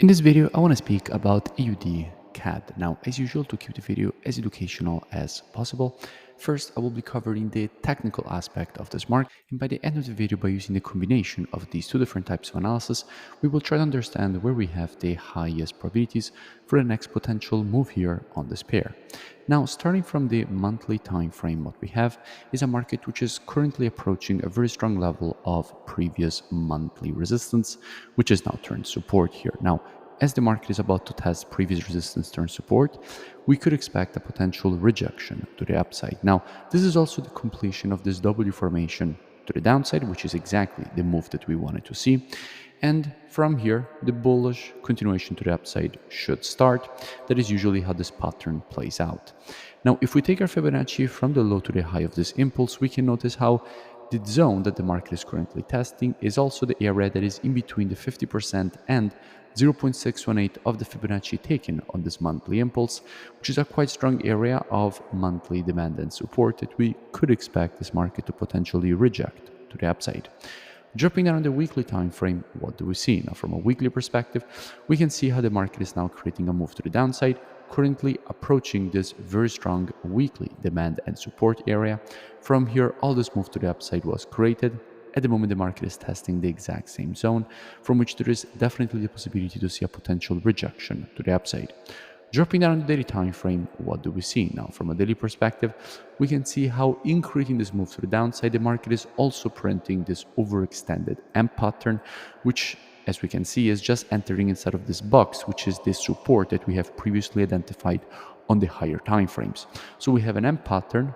In this video, I want to speak about AUD CAD. Now, as usual, to keep the video as educational as possible, first I will be covering the technical aspect of this market, and by the end of the video, by using the combination of these two different types of analysis, we will try to understand where we have the highest probabilities for the next potential move here on this pair. Now, starting from the monthly time frame, what we have is a market which is currently approaching a very strong level of previous monthly resistance, which is now turned support here. Now, as the market is about to test previous resistance turn support, we could expect a potential rejection to the upside. Now, this is also the completion of this W formation to the downside, which is exactly the move that we wanted to see. And from here, the bullish continuation to the upside should start. That is usually how this pattern plays out. Now, if we take our Fibonacci from the low to the high of this impulse, we can notice how the zone that the market is currently testing is also the area that is in between the 50% and 0.618 of the Fibonacci taken on this monthly impulse, which is a quite strong area of monthly demand and support that we could expect this market to potentially reject to the upside. Dropping down on the weekly time frame, what do we see? Now, from a weekly perspective, we can see how the market is now creating a move to the downside, currently approaching this very strong weekly demand and support area. From here, all this move to the upside was created. At the moment, the market is testing the exact same zone, from which there is definitely the possibility to see a potential rejection to the upside. Dropping down on the daily time frame, what do we see? Now, from a daily perspective, we can see how in creating this move to the downside, the market is also printing this overextended M pattern, which, as we can see, is just entering inside of this box, which is the support that we have previously identified on the higher time frames. So we have an M pattern,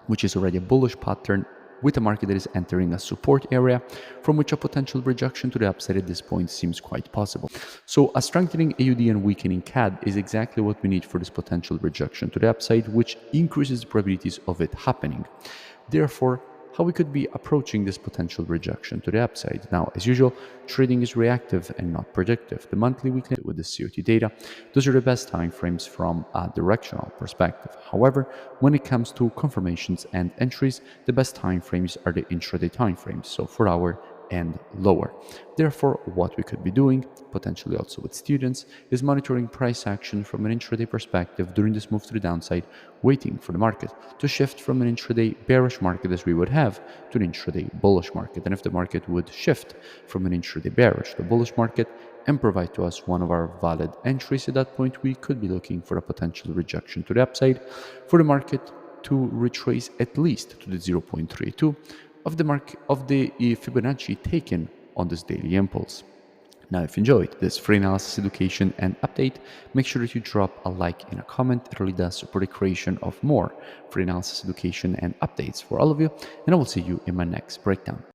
which is already a bullish pattern, with a market that is entering a support area from which a potential rejection to the upside at this point seems quite possible. So a strengthening AUD and weakening CAD is exactly what we need for this potential rejection to the upside, which increases the probabilities of it happening. Therefore, how we could be approaching this potential rejection to the upside. Now, as usual, trading is reactive and not predictive. The monthly, weekly with the COT data, those are the best time frames from a directional perspective. However, when it comes to confirmations and entries, the best time frames are the intraday time frames, so 4 hour and lower. Therefore, what we could be doing, potentially also with students, is monitoring price action from an intraday perspective during this move to the downside, waiting for the market to shift from an intraday bearish market as we would have to an intraday bullish market. And if the market would shift from an intraday bearish to bullish market and provide to us one of our valid entries, at that point we could be looking for a potential rejection to the upside for the market to retrace at least to the 0.32 of the Fibonacci taken on this daily impulse. Now, if you enjoyed this free analysis education and update, make sure that you drop a like and a comment. It really does support the creation of more free analysis education and updates for all of you, and I will see you in my next breakdown.